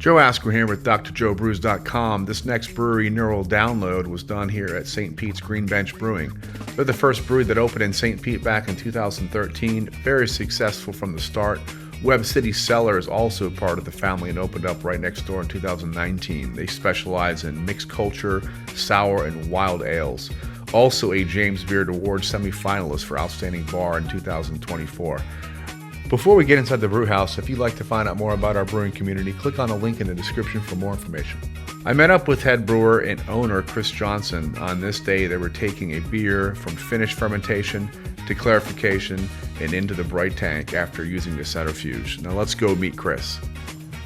Joe Asker here with drjoebrews.com. This next brewery neural download was done here at St. Pete's Green Bench Brewing. They're the first brewery that opened in St. Pete back in 2013. Very successful from the start. Webb City Cellar is also part of the family and opened up right next door in 2019. They specialize in mixed culture, sour, and wild ales. Also a James Beard Award semi-finalist for Outstanding Bar in 2024. Before we get inside the brew house, if you'd like to find out more about our brewing community, click on the link in the description for more information. I met up with head brewer and owner Khris Johnson. On this day, they were taking a beer from finished fermentation to clarification and into the bright tank after using the centrifuge. Now let's go meet Khris.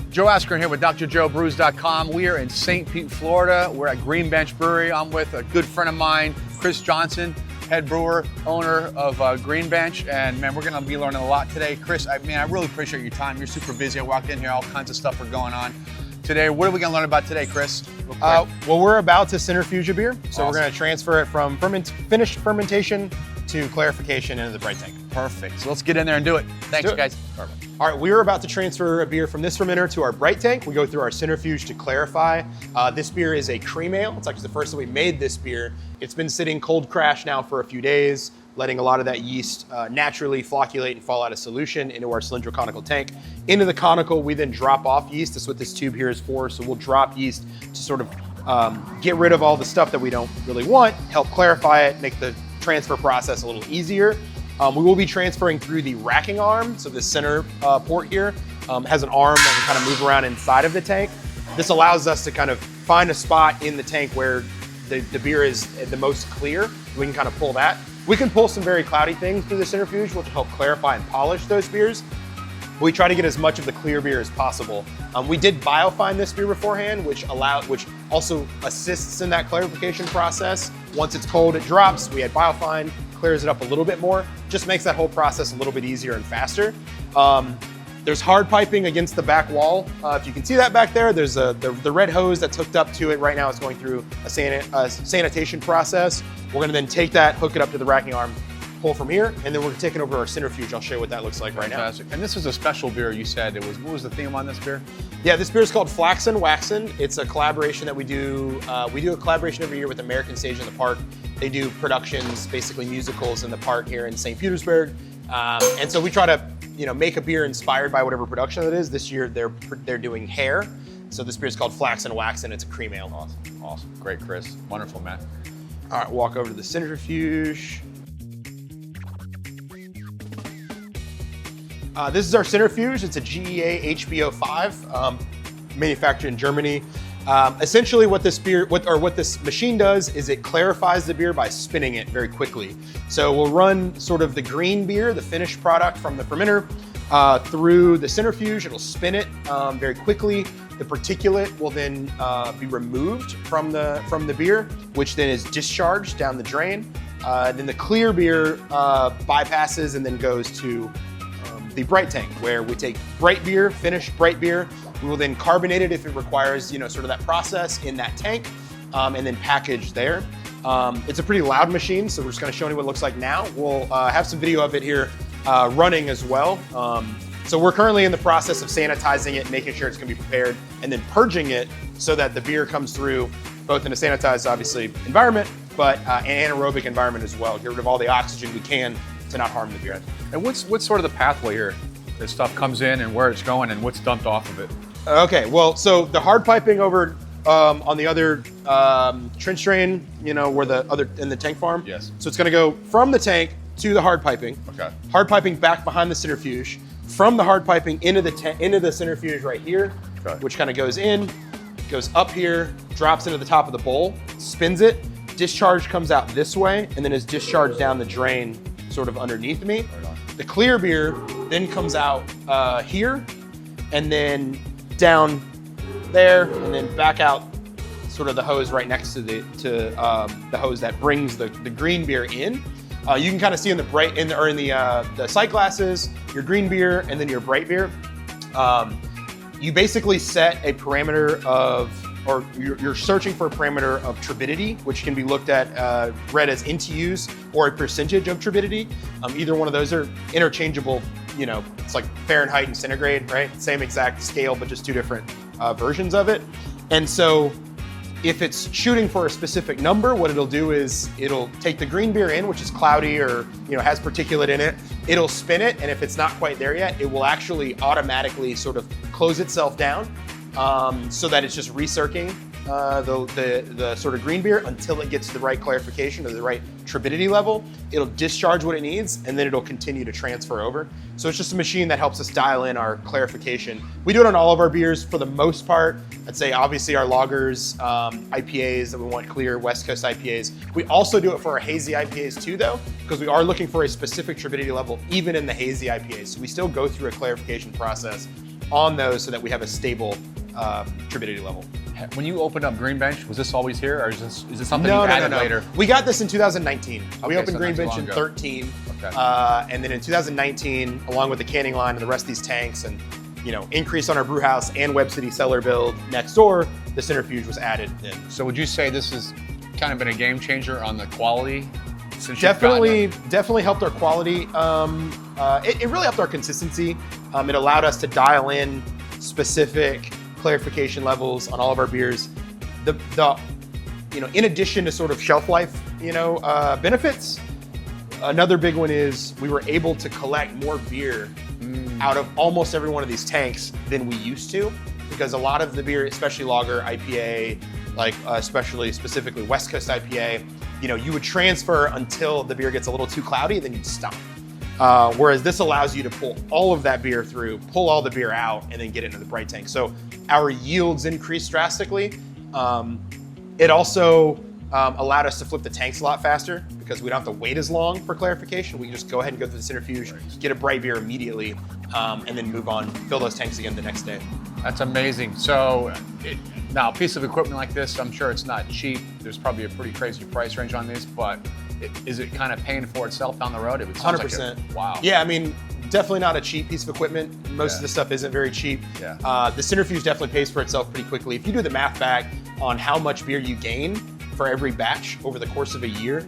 Joe Asker here with drjoebrews.com. We are in St. Pete, Florida. We're at Green Bench Brewery. I'm with a good friend of mine, Khris Johnson, head brewer, owner of Green Bench, and man, we're gonna be learning a lot today. Khris, I really appreciate your time. You're super busy. I walked in here, all kinds of stuff are going on today. What are we gonna learn about today, Khris? Well, we're about to centrifuge a beer, so Awesome. We're gonna transfer it from finished fermentation to clarification into the bright tank. Perfect, so let's get in there and do it. Thanks, guys. Perfect. All right, we are about to transfer a beer from this fermenter to our bright tank. We go through our centrifuge to clarify. This beer is a cream ale. It's actually the first time we made this beer. It's been sitting cold crash now for a few days, letting a lot of that yeast naturally flocculate and fall out of solution into our cylindrical conical tank. Into the conical, we then drop off yeast. That's what this tube here is for. So we'll drop yeast to sort of get rid of all the stuff that we don't really want, help clarify it, make the transfer process a little easier. We will be transferring through the racking arm. So the center port here has an arm that can kind of move around inside of the tank. This allows us to kind of find a spot in the tank where the beer is the most clear. We can kind of pull that. We can pull some very cloudy things through the centrifuge, which will help clarify and polish those beers. We try to get as much of the clear beer as possible. We did biofine this beer beforehand, which also assists in that clarification process. Once it's cold, it drops. We had biofine, clears it up a little bit more, just makes that whole process a little bit easier and faster. There's hard piping against the back wall. If you can see that back there, there's the red hose that's hooked up to it. Right now it's going through a sanitation process. We're gonna then take that, hook it up to the racking arm, pull from here, and then we're taking over our centrifuge. I'll show you what that looks like right now. Fantastic. And this is a special beer, you said. What was the theme on this beer? Yeah, this beer is called Flaxen Waxen. It's a collaboration that we do. We do a collaboration every year with American Stage in the Park. They do productions, basically musicals in the park here in St. Petersburg. And so we try to make a beer inspired by whatever production it is. This year they're doing Hair. So this beer is called Flaxen Waxen. It's a cream ale. Awesome. Great, Khris. Wonderful, man. All right, walk over to the centrifuge. This is our centrifuge. It's a GEA HBO5, manufactured in Germany. Essentially what this machine does is it clarifies the beer by spinning it very quickly. So we'll run sort of the green beer, the finished product from the fermenter, through the centrifuge. It'll spin it very quickly. The particulate will then be removed from the beer, which then is discharged down the drain. Then the clear beer bypasses and then goes to the bright tank, where we take bright beer, finished bright beer. We will then carbonate it if it requires, sort of that process in that tank, and then package there. It's a pretty loud machine, so we're just gonna show you what it looks like now. We'll have some video of it here running as well. So we're currently in the process of sanitizing it, making sure it's gonna be prepared, and then purging it so that the beer comes through both in a sanitized, obviously, environment, but an anaerobic environment as well. Get rid of all the oxygen we can to not harm the beer. And what's sort of the pathway here? This stuff comes in and where it's going and what's dumped off of it? Okay, well, so the hard piping over on the other trench drain, where the other in the tank farm. Yes. So it's going to go from the tank to the hard piping. Okay. Hard piping back behind the centrifuge. From the hard piping into the centrifuge right here, okay, which kind of goes in, goes up here, drops into the top of the bowl, spins it. Discharge comes out this way, and then is discharged down the drain, sort of underneath me. Right on. The clear beer then comes out here, and then down there, and then back out sort of the hose right next to the hose that brings the green beer in. You can kind of see in the sight glasses your green beer and then your bright beer. You basically set a parameter of, or you're searching for a parameter of turbidity, which can be looked at, read as NTUs or a percentage of turbidity. Either one of those are interchangeable, it's like Fahrenheit and centigrade, right? Same exact scale, but just two different versions of it. And so if it's shooting for a specific number, what it'll do is it'll take the green beer in, which is cloudy or has particulate in it. It'll spin it, and if it's not quite there yet, it will actually automatically sort of close itself down so that it's just recircling the sort of green beer until it gets to the right clarification or the right turbidity level. It'll discharge what it needs, and then it'll continue to transfer over. So it's just a machine that helps us dial in our clarification. We do it on all of our beers for the most part. I'd say obviously our lagers, IPAs that we want clear, West Coast IPAs. We also do it for our hazy IPAs too, though, because we are looking for a specific turbidity level even in the hazy IPAs. So we still go through a clarification process on those so that we have a stable turbidity level. When you opened up Green Bench, was this always here, or is this something you added later? We got this in 2019. We opened so Green not too Bench long in ago. 13, Okay. and then in 2019, along with the canning line and the rest of these tanks, and increase on our brew house and Web City cellar build next door, the Centrifuge was added in. So would you say this has kind of been a game changer on the quality? Since you've Definitely helped our quality. It really helped our consistency. It allowed us to dial in specific clarification levels on all of our beers. In addition to sort of shelf life, benefits, another big one is we were able to collect more beer out of almost every one of these tanks than we used to, because a lot of the beer, especially lager, IPA, like specifically West Coast IPA, you would transfer until the beer gets a little too cloudy, then you'd stop. Whereas this allows you to pull all of that beer through, pull all the beer out, and then get into the bright tank. So our yields increased drastically. It also allowed us to flip the tanks a lot faster because we don't have to wait as long for clarification. We can just go ahead and go through the centrifuge, get a bright beer immediately, and then move on, fill those tanks again the next day. That's amazing. So now a piece of equipment like this, I'm sure it's not cheap. There's probably a pretty crazy price range on these, but is it kind of paying for itself down the road? It would sound 100%. Like wow. Yeah, I mean, definitely not a cheap piece of equipment. Most of the stuff isn't very cheap. Yeah. The centrifuge definitely pays for itself pretty quickly. If you do the math back on how much beer you gain for every batch over the course of a year,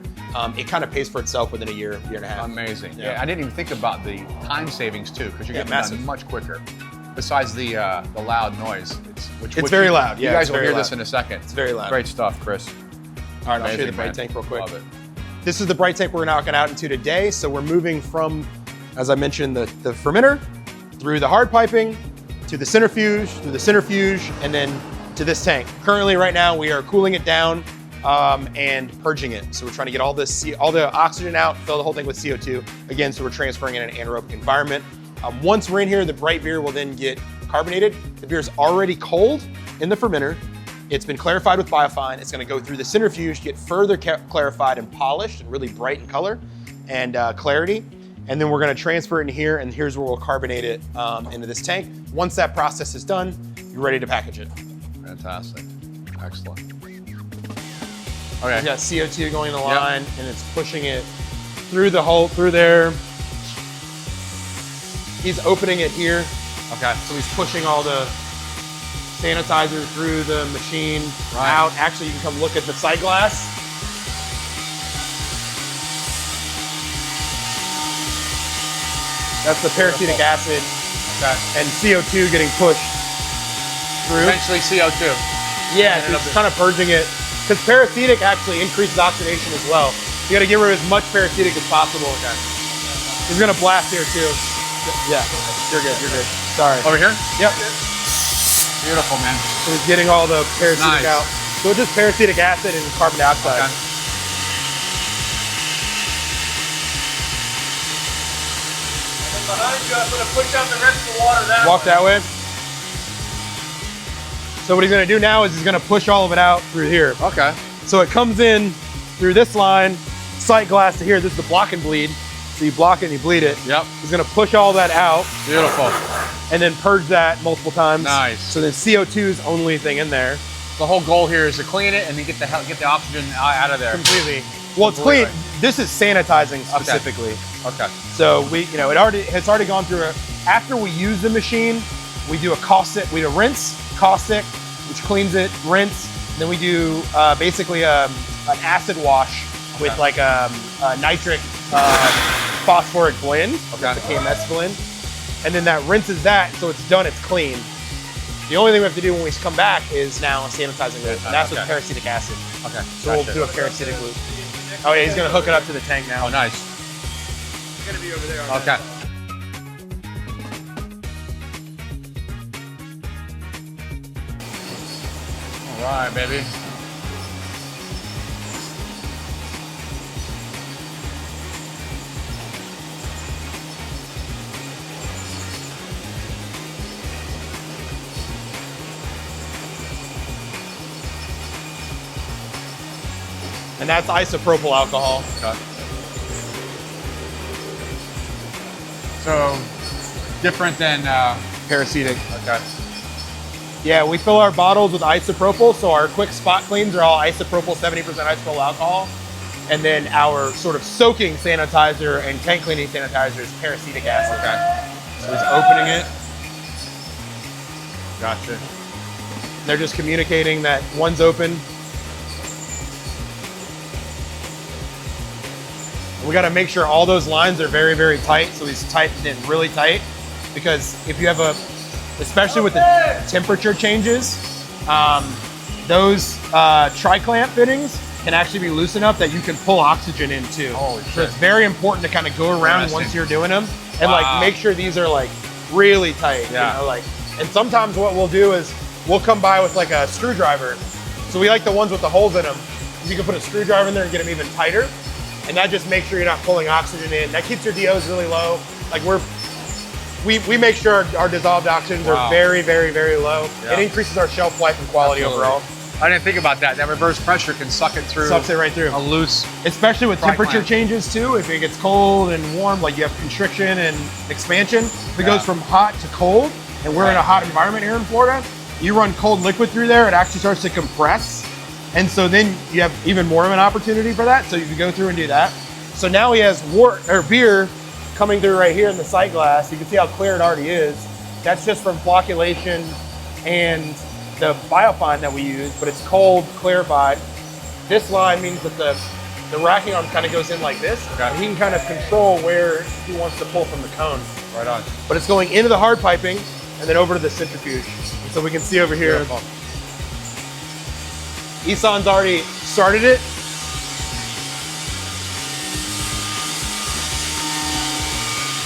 it kind of pays for itselip within a year and a half. Amazing. Yeah, I didn't even think about the time savings too, because you're getting massive. done much quicker. Besides the loud noise, it's very loud. You Yeah, guys it's will very hear loud. this in a second. It's very loud. Great stuff, Chris. All right, I'll show you the Amazing, bright man. tank real quick. Love it. This is the bright tank we're knocking out into today. So we're moving from, as I mentioned, the fermenter through the hard piping to the centrifuge, through the centrifuge, and then to this tank. Currently, right now, we are cooling it down and purging it. So we're trying to get all the oxygen out, fill the whole thing with CO2. Again, so we're transferring in an anaerobic environment. Once we're in here, the bright beer will then get carbonated. The beer is already cold in the fermenter. It's been clarified with biofine. It's gonna go through the centrifuge, get further clarified and polished and really bright in color and clarity. And then we're gonna transfer it in here, and here's where we'll carbonate it into this tank. Once that process is done, you're ready to package it. Fantastic. Excellent. Okay. You got CO2 going in the line, and it's pushing it through the hole, through there. He's opening it here. Okay. So he's pushing all the sanitizer through the machine out. Actually, you can come look at the sight glass. That's the paracetic acid and CO2 getting pushed through. Eventually CO2. Yeah, so it's kind of purging it. Because paracetic actually increases oxidation as well. You gotta get rid of as much paracetic as possible. Okay. He's gonna blast here too. Yeah, you're good, you're good. Sorry. Over here? Yep. Beautiful, man. So he's getting all the paracetic out. So it's just paracetic acid and carbon dioxide. Okay. And behind you, I'm gonna push out the rest of the water that Walk way. that way. So what he's gonna do now is he's gonna push all of it out through here. Okay. So it comes in through this line, sight glass to here. This is the block and bleed. So you block it and you bleed it. Yep. He's gonna push all that out Beautiful. and then purge that multiple times. Nice. So then CO2 is the only thing in there. The whole goal here is to clean it and then get the oxygen out of there. Completely. Well, it's clean. This is sanitizing specifically. Okay. So it's already gone through after we use the machine, we do a rinse, caustic, which cleans it, rinse. Then we do basically an acid wash with like a nitric phosphoric blend, Okay. the KMS blend. and then that rinses that, so it's done, it's clean. The only thing we have to do when we come back is now a sanitizing loop, and that's with peracetic acid. Okay. So we'll do a peracetic loop. Oh yeah, he's gonna hook it up to the tank now. Oh, nice. It's gonna be over there. Okay. All right, baby. And that's isopropyl alcohol. Okay. So, different than Peracetic. okay. Yeah, we fill our bottles with isopropyl, so our quick spot cleans are all isopropyl, 70% isopropyl alcohol. And then our sort of soaking sanitizer and tank cleaning sanitizer is peracetic acid. Okay. So he's opening it. Gotcha. They're just communicating that one's open. We got to make sure all those lines are very, very tight. So he's tightened in really tight, because if you have especially with the temperature changes, those tri-clamp fittings can actually be loose enough that you can pull oxygen in too. Holy so shit. it's very important to kind of go around once you're doing them and like make sure these are like really tight. Yeah. You know, like, and sometimes what we'll do is we'll come by with like a screwdriver. So we like the ones with the holes in them. You can put a screwdriver in there and get them even tighter. And that just makes sure you're not pulling oxygen in. That keeps your DOs really low. Like we make sure our dissolved oxygens are very, very, very low. Yeah. It increases our shelf life and quality overall. I didn't think about that. That reverse pressure can suck it through. Sucks it right through. A loose. Especially with temperature clamp. changes too. If it gets cold and warm, like you have constriction and expansion. If it goes from hot to cold, and we're in a hot environment here in Florida, you run cold liquid through there, it actually starts to compress. And so then you have even more of an opportunity for that. So you can go through and do that. So now he has beer coming through right here in the sight glass. You can see how clear it already is. That's just from flocculation and the biofine that we use, but it's cold, clarified. This line means that the racking arm kind of goes in like this. Okay. And he can kind of control where he wants to pull from the cone. Right on. But it's going into the hard piping and then over to the centrifuge. And so we can see over here, Beautiful. Isan's already started it.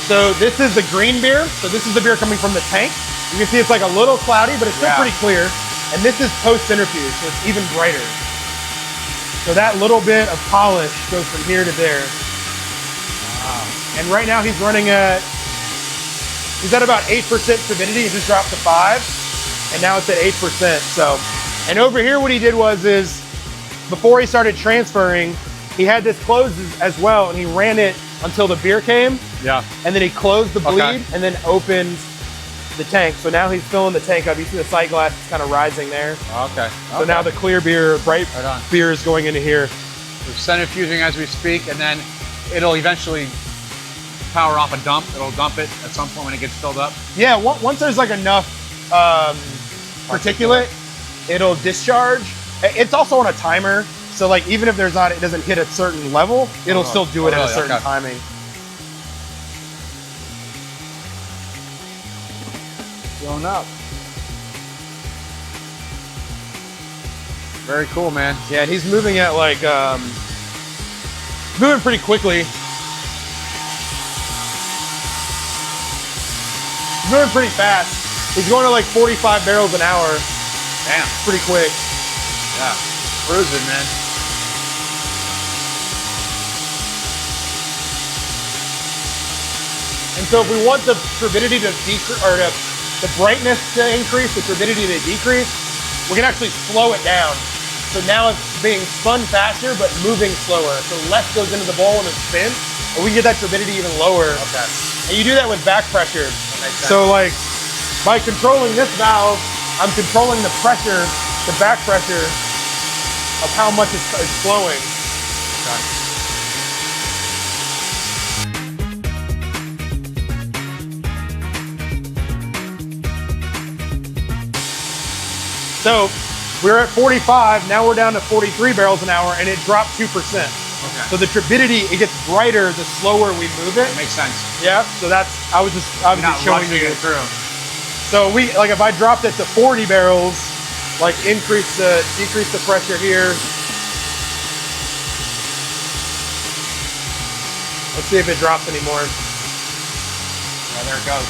So this is the green beer. So this is the beer coming from the tank. You can see it's like a little cloudy, but it's still pretty clear. And this is post-centrifuge, so it's even brighter. So that little bit of polish goes from here to there. Wow. And right now he's running he's at about 8% turbidity. He just dropped to 5, and now it's at 8%. So, and over here what he did is, before he started transferring, he had this closed as well, and he ran it until the beer came. Yeah. And then he closed the bleed and then opened the tank. So now he's filling the tank up. You see the sight glass is kind of rising there. Okay. So now the clear beer, bright beer is going into here. We're centrifuging as we speak, and then it'll eventually power off a dump. It'll dump it at some point when it gets filled up. Yeah, once there's like enough particulate, it'll discharge. It's also on a timer. So like even if there's not, it doesn't hit a certain level, it'll still do it at a certain timing. Going up. Very cool, man. Yeah, and he's moving at like, moving pretty quickly. He's moving pretty fast. He's going to like 45 barrels an hour. Damn. Pretty quick. Yeah. Cruising, man. And so if we want the turbidity to decrease, or the brightness to increase, the turbidity to decrease, we can actually slow it down. So now it's being spun faster, but moving slower. So less goes into the bowl and it spins, and we can get that turbidity even lower. Okay. And you do that with back pressure. That makes sense. So like, by controlling this valve, I'm controlling the pressure, the back pressure of how much it's flowing. Okay. So we're at 45, now we're down to 43 barrels an hour, and it dropped 2%. Okay. So the turbidity, it gets brighter the slower we move it. Makes sense. Yeah. So that's, I was just Not showing rushing you. it through. So we, like if I dropped it to 40 barrels, like decrease the pressure here. Let's see if it drops anymore. Yeah, there it goes.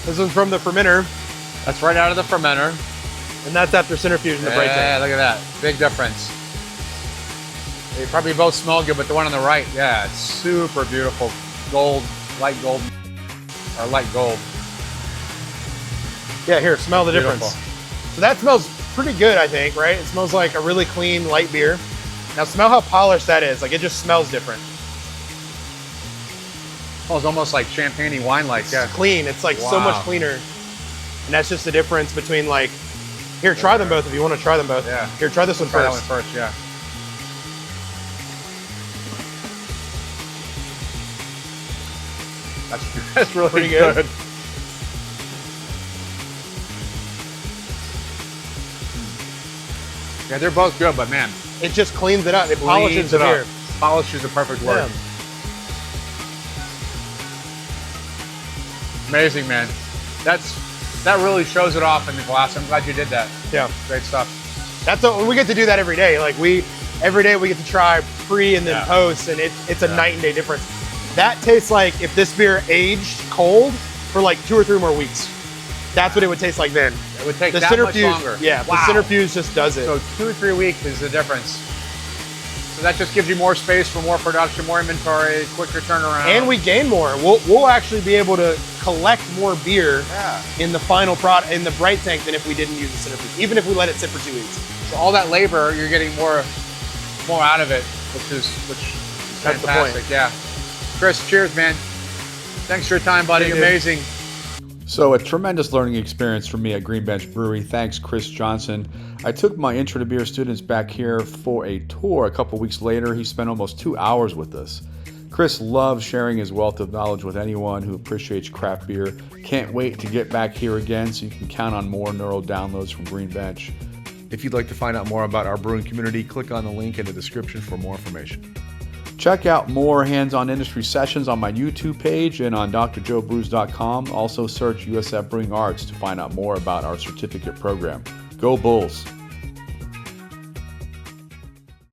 This one's from the fermenter, That's right out of the fermenter. and that's after centrifuge in the bright Yeah, tank. look at that. Big difference. They probably both smell good, but the one on the right, yeah, it's super beautiful. Gold, light gold, or light gold. Yeah, here, smell the Beautiful. difference. So that smells pretty good, I think, right? It smells like a really clean, light beer. Now smell how polished that is. Like it just smells different. Oh, it's almost like champagne-y wine-like, yeah. It's clean. It's like so much Wow. cleaner. And that's just the difference between like, here, try them both if you want to try them both. Yeah. Here, try this one Try that first. one first, yeah. That's really Pretty good. good. Yeah, they're both good, but man, It just cleans it up. It polishes the beer. Polish is the perfect word. Yeah. Amazing, man. That really shows it off in the glass. I'm glad you did that. Yeah. Great stuff. That's what we get to do that every day. Like every day we get to try pre and then Yeah. post, and it's a Yeah. night and day difference. That tastes like if this beer aged cold for like 2 or 3 more weeks. That's what it would taste like then. It would take The that centrifuge, much longer. yeah, Wow. the centrifuge just does it. So 2 or 3 weeks is the difference. So that just gives you more space for more production, more inventory, quicker turnaround. And we gain more. We'll actually be able to collect more beer Yeah. in the final product in the bright tank than if we didn't use the centrifuge, even if we let it sit for 2 weeks. So all that labor, you're getting more out of it, which is That's the fantastic. point. Yeah. Chris, cheers, man. Thanks for your time, buddy. Thank you. Amazing. So a tremendous learning experience for me at Green Bench Brewery. Thanks, Khris Johnson. I took my Intro to Beer students back here for a tour a couple weeks later. He spent almost 2 hours with us. Khris loves sharing his wealth of knowledge with anyone who appreciates craft beer. Can't wait to get back here again so you can count on more neural downloads from Green Bench. If you'd like to find out more about our brewing community, click on the link in the description for more information. Check out more hands-on industry sessions on my YouTube page and on drjoebrews.com. Also search USF Brewing Arts to find out more about our certificate program. Go Bulls!